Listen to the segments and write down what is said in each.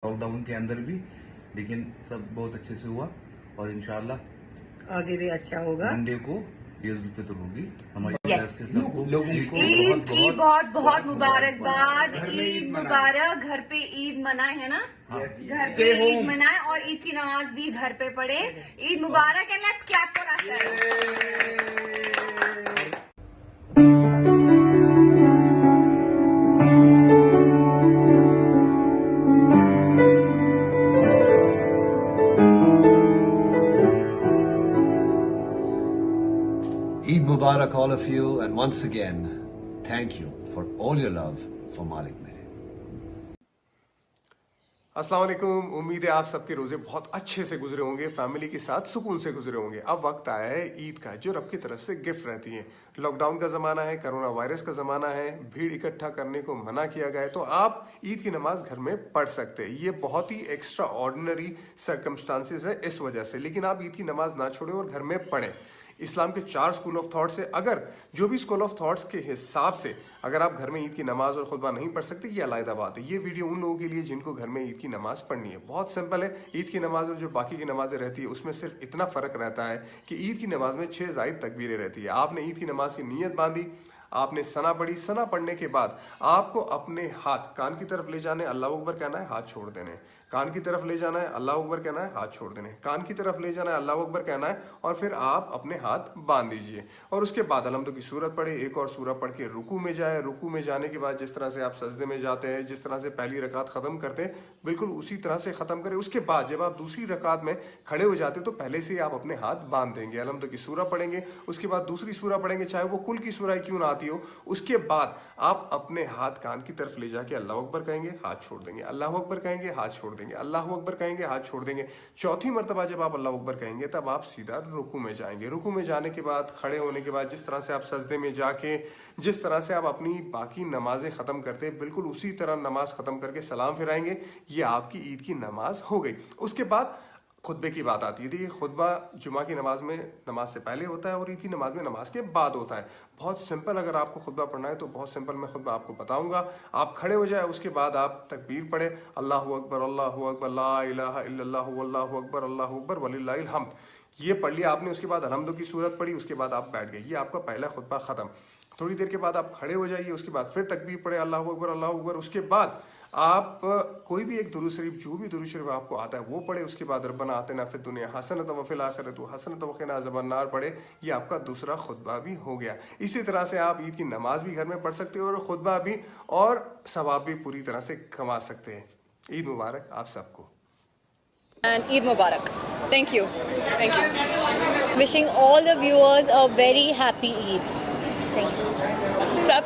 Lockdown के अंदर भी, लेकिन सब बहुत अच्छे से हुआ और इंशाल्लाह आगे भी अच्छा होगा। मंडे को ईद उल फितर होगी हमारी Yes. तरफ से सबको लोगों को ईद की बहुत बहुत मुबारकबाद। घर में ईद ईद मनाएं। मुबारक। घर पे ईद मनाए है ना, घर पे ईद मनाए और ईद की नमाज भी घर पे पढ़े। ईद मुबारक and let's clap for ourselves. Eid Mubarak all of you, and once again, thank you for all your love for Malik Mere. अस्सलाम वालेकुम। उम्मीद है आप सबके रोजे बहुत अच्छे से गुजरे होंगे, फैमिली के साथ सुकून से गुजरे होंगे। अब वक्त आया है ईद का, जो रब की तरफ से गिफ्ट रहती है। लॉकडाउन का जमाना है, कोरोना वायरस का जमाना है, भीड़ इकट्ठा करने को मना किया गया है, तो आप ईद की नमाज घर में पढ़ सकते हैं। ये बहुत ही एक्स्ट्रा ऑर्डिनरी सर्कमस्टांसेस है इस वजह से, लेकिन आप ईद की नमाज ना छोड़ें और घर में पढ़ें। इस्लाम के 4 स्कूल ऑफ थॉट से अगर जो भी स्कूल ऑफ थॉट्स के हिसाब से अगर आप घर में ईद की नमाज और खुतबा नहीं पढ़ सकते, ये अलग बात है। ये वीडियो उन लोगों के लिए जिनको घर में ईद की नमाज पढ़नी है। बहुत सिंपल है। ईद की नमाज और जो बाकी की नमाजें रहती है उसमें सिर्फ इतना फर्क रहता है कि ईद की नमाज में 6 जायद तकबीरें रहती है। आपने ईद की नमाज की नीयत बांधी, आपने सना पढ़ी, सना पढ़ने के बाद आपको अपने हाथ कान की तरफ ले जाने, अल्लाह अकबर कहना है, हाथ छोड़ देने। कान की तरफ ले जाना है, अल्लाह अकबर कहना है, हाथ छोड़ देने। कान की तरफ ले जाना है, अल्लाह अकबर कहना है, और फिर आप अपने हाथ बांध दीजिए। और उसके बाद अलहम्दुलिल्लाह की सूरत पढ़े, एक और सूरह पढ़ के रुकू में जाए। रुकू में जाने के बाद जिस तरह से आप सजदे में जाते हैं, जिस तरह से पहली रकात खत्म करते हैं, बिल्कुल उसी तरह से खत्म करें। उसके बाद जब आप दूसरी रकात में खड़े हो जाते तो पहले से ही आप अपने हाथ बांध देंगे। अलहम्दुलिल्लाह की सूरह पढ़ेंगे, उसके बाद दूसरी सूरह पढ़ेंगे, चाहे वो कुल की सूरह क्यों ना आती हो। उसके बाद आप अपने हाथ कान की तरफ ले जाके अल्लाह अकबर कहेंगे, हाथ छोड़ देंगे, अल्लाह अकबर कहेंगे, हाथ छोड़ देंगे, अल्लाह अकबर कहेंगे, हाथ छोड़ देंगे। चौथी मर्तबा जब आप अल्लाह अकबर कहेंगे तब आप सीधा रुकू में जाएंगे। रुकू में जाने के बाद, खड़े होने के बाद, जिस तरह से आप सजदे में जाके जिस तरह से आप अपनी बाकी नमाजें खत्म करते हैं, बिल्कुल उसी तरह नमाज खत्म करके सलाम फिराएंगे। ये आपकी ईद की नमाज हो गई। उसके बाद खुतबे की बात आती है। देखिए, खुतबा जुमा की नमाज में नमाज से पहले होता है और ईद की नमाज में नमाज के बाद होता है। बहुत सिंपल, अगर आपको खुतबा पढ़ना है तो बहुत सिंपल मैं खुतबा आपको बताऊंगा। आप खड़े हो जाए, उसके बाद आप तकबीर पढ़े, अल्लाहु अकबर, अल्लाहु अकबर, ला इलाहा इल्लल्लाहु, अल्लाहु अकबर, अल्लाहु अकबर, वलिल्लाहिल हम्द। ये पढ़ लिया आपने। उसके बाद अलहम्दु की सूरत पढ़ी, उसके बाद आप बैठ गए। ये आपका पहला खुतबा खत्म। थोड़ी देर के बाद आप खड़े हो जाइए, उसके बाद फिर तकबीर पढ़े, अल्लाहु अकबर, अल्लाहु अकबर। उसके बाद आप कोई भी एक दुरूद शरीफ, जो भी दुरूद शरीफ आपको आता है वो पढ़े। उसके बाद रब्बना आतिना फिद दुनिया हसनतन व फिल आखिरति हसनतन व क़िना अज़ाबन्नार पढ़े। ये आपका दूसरा खुतबा भी हो गया। इसी तरह से आप ईद की नमाज भी घर में पढ़ सकते हो और खुतबा भी और सवाब भी पूरी तरह से कमा सकते हैं। ईद मुबारक आप सबको। And Eid Mubarak. Thank you. Thank you. Wishing all the viewers a very happy Eid. Thank you. सब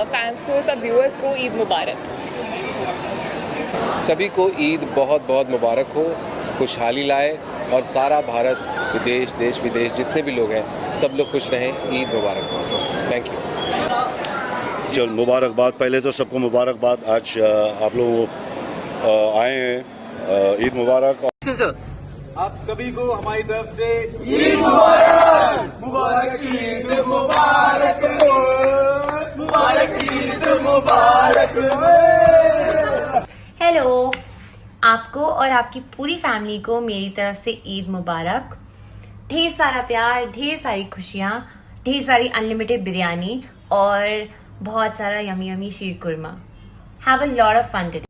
फैंस को, सब व्यूअर्स को ईद मुबारक। सभी को ईद बहुत बहुत मुबारक हो, खुशहाली लाए और सारा भारत, विदेश, देश विदेश जितने भी लोग हैं सब लोग खुश रहें। ईद मुबारक हो। Thank you. चल मुबारकबाद। पहले तो सबको मुबारकबाद। आज आप लोग आए हैं, ईद मुबारक। आप सभी को हमारी तरफ से ईद मुबारक। मुबारक ईद मुबारक, मुबारक ईद मुबारक। हेलो, आपको और आपकी पूरी फैमिली को मेरी तरफ से ईद मुबारक। ढेर सारा प्यार, ढेर सारी खुशियाँ, ढेर सारी अनलिमिटेड बिरयानी और बहुत सारा yummy yummy sheer khurma. Have a lot of fun today.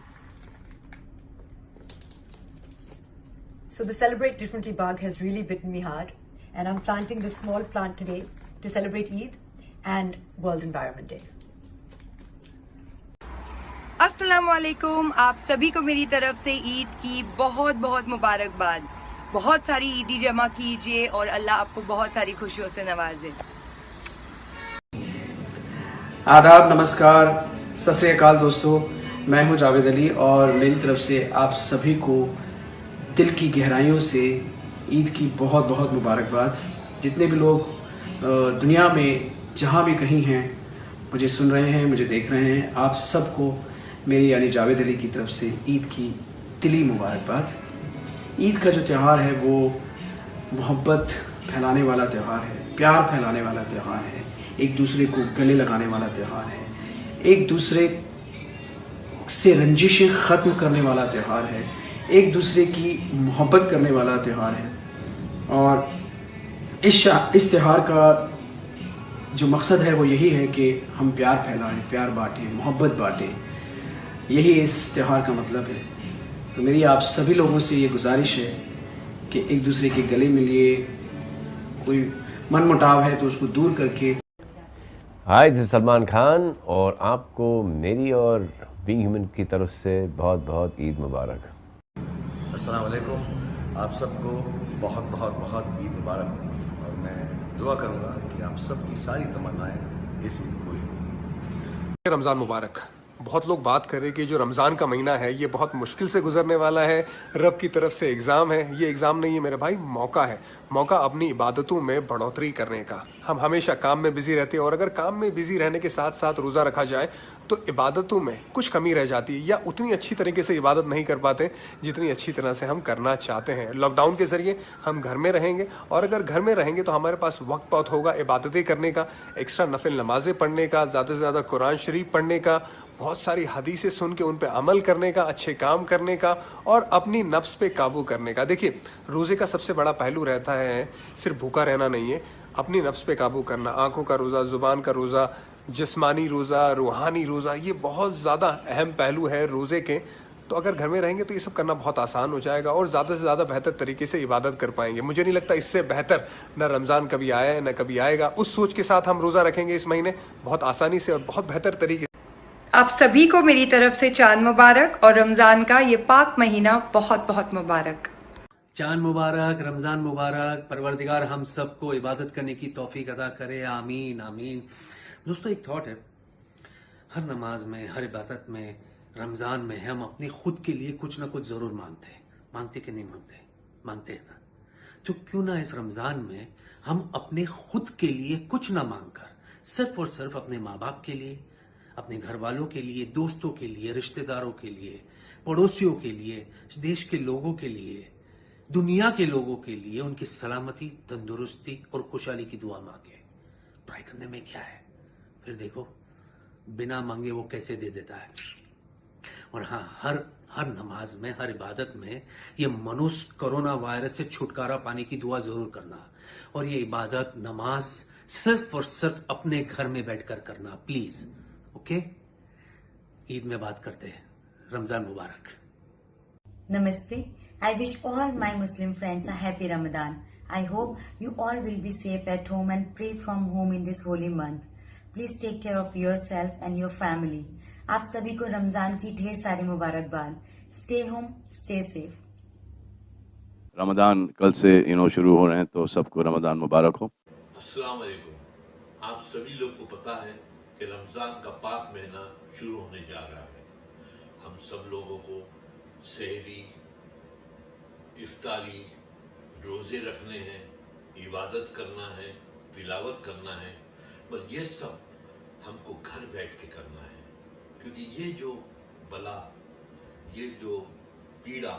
So the Celebrate Differently bug has really bitten me hard, and I'm planting this small plant today to celebrate Eid and World Environment Day. अस्सलाम वालेकुम। आप सभी को मेरी तरफ से ईद की बहुत बहुत मुबारकबाद। बहुत सारी ईदी जमा कीजिए और अल्लाह आपको बहुत सारी खुशियों से नवाजे। आदाब, नमस्कार, सत श्री अकाल दोस्तों। मैं हूं जावेद अली और मेरी तरफ से आप सभी को दिल की गहराइयों से ईद की बहुत बहुत मुबारकबाद। जितने भी लोग दुनिया में जहां भी कहीं हैं, मुझे सुन रहे हैं, मुझे देख रहे हैं, आप सबको मेरी यानी जावेद अली की तरफ से ईद की दिली मुबारकबाद। ईद का जो त्यौहार है वो मोहब्बत फैलाने वाला त्यौहार है, प्यार फैलाने वाला त्यौहार है, एक दूसरे को गले लगाने वाला त्यौहार है, एक दूसरे से रंजिशें ख़त्म करने वाला त्यौहार है, एक दूसरे की मोहब्बत करने वाला त्यौहार है। और इस त्यौहार का जो मकसद है वो यही है कि हम प्यार फैलाएं, प्यार बांटें, मोहब्बत बांटें। यही इस त्यौहार का मतलब है। तो मेरी आप सभी लोगों से ये गुजारिश है कि एक दूसरे के गले मिलिए, कोई मनमुटाव है तो उसको दूर करके। हाय, दिस इज सलमान खान और आपको मेरी और बीइंग ह्यूमन की तरफ से बहुत बहुत ईद मुबारक। अस्सलाम वालेकुम, आप सबको बहुत बहुत बहुत ईद मुबारक हो और मैं दुआ करूंगा कि आप सबकी सारी तमन्नाएं इस ईद पूरी हो। रमज़ान मुबारक। बहुत लोग बात कर रहे हैं कि जो रमज़ान का महीना है ये बहुत मुश्किल से गुजरने वाला है, रब की तरफ से एग्ज़ाम है। ये एग्ज़ाम नहीं है मेरे भाई, मौका है। मौका अपनी इबादतों में बढ़ोतरी करने का। हम हमेशा काम में बिजी रहते हैं और अगर काम में बिजी रहने के साथ साथ रोज़ा रखा जाए तो इबादतों में कुछ कमी रह जाती है या उतनी अच्छी तरीके से इबादत नहीं कर पाते जितनी अच्छी तरह से हम करना चाहते हैं। लॉकडाउन के ज़रिए हम घर में रहेंगे और अगर घर में रहेंगे तो हमारे पास वक्त बहुत होगा इबादतें करने का, एक्स्ट्रा नफिल नमाज़ें पढ़ने का, ज़्यादा से ज़्यादा कुरान शरीफ पढ़ने का, बहुत सारी हदीसें सुन के उन पे अमल करने का, अच्छे काम करने का और अपनी नफ्स पे काबू करने का। देखिए, रोज़े का सबसे बड़ा पहलू रहता है सिर्फ भूखा रहना नहीं है, अपनी नफ्स पे काबू करना। आंखों का रोज़ा, ज़ुबान का रोज़ा, जिस्मानी रोज़ा, रूहानी रोज़ा, ये बहुत ज़्यादा अहम पहलू है रोज़े के। तो अगर घर में रहेंगे तो ये सब करना बहुत आसान हो जाएगा और ज़्यादा से ज़्यादा बेहतर तरीके से इबादत कर पाएंगे। मुझे नहीं लगता इससे बेहतर न रमज़ान कभी आया है न कभी आएगा। उस सोच के साथ हम रोज़ा रखेंगे इस महीने बहुत आसानी से और बहुत बेहतर तरीके से। आप सभी को मेरी तरफ से चांद मुबारक और रमज़ान का ये पाक महीना बहुत बहुत मुबारक। चांद मुबारक, रमज़ान मुबारक। परवरदिगार हम सबको इबादत करने की तौफीक अदा करे, आमीन आमीन। दोस्तों, एक थॉट है, हर नमाज में, हर इबादत में, रमज़ान में हम अपने खुद के लिए कुछ ना कुछ ज़रूर मांगते हैं। मांगते कि नहीं मांगते? मांगते हैं ना। तो क्यों ना इस रमज़ान में हम अपने खुद के लिए कुछ ना मांगकर सिर्फ और सिर्फ अपने माँ बाप के लिए, अपने घर वालों के लिए, दोस्तों के लिए, रिश्तेदारों के लिए, पड़ोसियों के लिए, देश के लोगों के लिए, दुनिया के लोगों के लिए उनकी सलामती, तंदुरुस्ती और खुशहाली की दुआ मांगे। ट्राई करने में क्या है? फिर देखो बिना मांगे वो कैसे दे देता है। और हाँ, हर नमाज में, हर इबादत में ये मनुष्य कोरोना वायरस से छुटकारा पाने की दुआ जरूर करना। और ये इबादत, नमाज सिर्फ और सिर्फ अपने घर में बैठकर करना, प्लीज। ओके, ईद में बात करते हैं। रमजान मुबारक। Namaste. I wish all my Muslim friends a happy Ramadan. I hope you all will be safe at home and pray from home in this holy month. Please take care of yourself and your family. आप सभी को रमजान की ढेर सारी मुबारकबाद। Stay home, stay safe. Ramzan कल से शुरू हो रहे हैं, तो सबको रमजान मुबारक हो। अस्सलाम वालेकुम। आप सभी लोग को पता है कि रमज़ान का पाक महीना शुरू होने जा रहा है। हम सब लोगों को सहरी, इफ्तारी, रोज़े रखने हैं, इबादत करना है, तिलावत करना है, पर ये सब हमको घर बैठ के करना है। क्योंकि ये जो बला, ये जो पीड़ा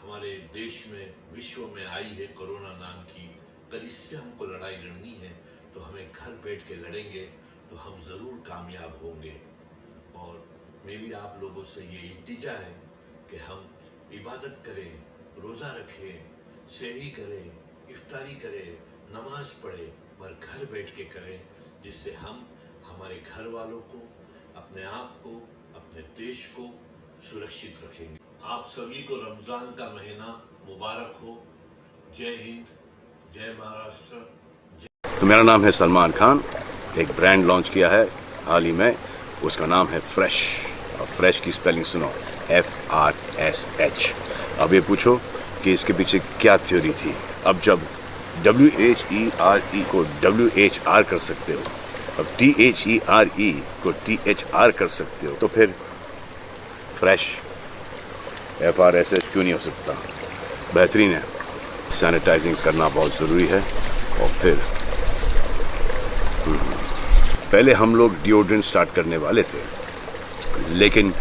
हमारे देश में, विश्व में आई है कोरोना नाम की, अगर इससे हमको लड़ाई लड़नी है तो हमें घर बैठ के लड़ेंगे तो हम ज़रूर कामयाब होंगे। और मेरी आप लोगों से ये इल्तिजा है कि हम इबादत करें, रोज़ा रखें, सहरी करें, इफ्तारी करें, नमाज पढ़ें, पर घर बैठ के करें, जिससे हम हमारे घर वालों को, अपने आप को, अपने देश को सुरक्षित रखेंगे। आप सभी को रमज़ान का महीना मुबारक हो। जय हिंद, जय महाराष्ट्र। तो मेरा नाम है सलमान खान। एक ब्रांड लॉन्च किया है हाल ही में, उसका नाम है फ्रेश। और फ्रेश की स्पेलिंग सुनो, FRSH। अब ये पूछो कि इसके पीछे क्या थ्योरी थी। अब जब WHERE को WHR कर सकते हो, अब THERE को THR कर सकते हो, तो फिर फ्रेश FRSH क्यों नहीं हो सकता? बेहतरीन है। सैनिटाइजिंग करना बहुत ज़रूरी है। और फिर पहले हम लोग डिओड्रेंट स्टार्ट करने वाले थे, लेकिन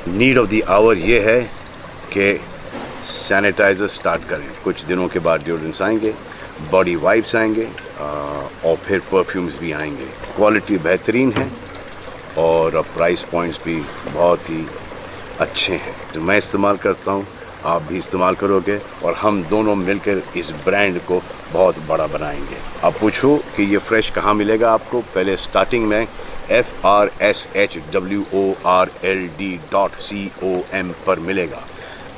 नीड ऑफ द आवर ये है कि सैनिटाइज़र स्टार्ट करें। कुछ दिनों के बाद डिओड्रेंट्स आएंगे, बॉडी वाइप्स आएंगे और फिर परफ्यूम्स भी आएंगे। क्वालिटी बेहतरीन है और प्राइस पॉइंट्स भी बहुत ही अच्छे हैं। जो मैं इस्तेमाल करता हूँ आप भी इस्तेमाल करोगे और हम दोनों मिलकर इस ब्रांड को बहुत बड़ा बनाएंगे। अब पूछो कि ये फ्रेश कहाँ मिलेगा आपको। पहले स्टार्टिंग में freshworld.com पर मिलेगा,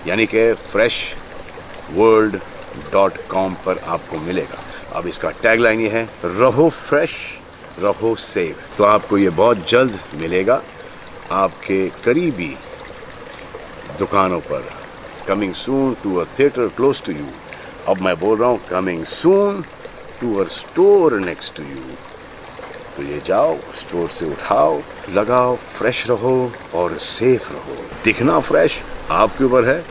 यानी कि freshworld.com पर आपको मिलेगा। अब इसका टैगलाइन ये है, रहो फ्रेश रहो सेफ। तो आपको ये बहुत जल्द मिलेगा आपके करीबी दुकानों पर। Coming soon to a theatre close to you. अब मैं बोल रहा हूँ coming soon to a store next to you. तो ये जाओ स्टोर से उठाओ, लगाओ, फ्रेश रहो और सेफ रहो। दिखना फ्रेश आपके ऊपर है,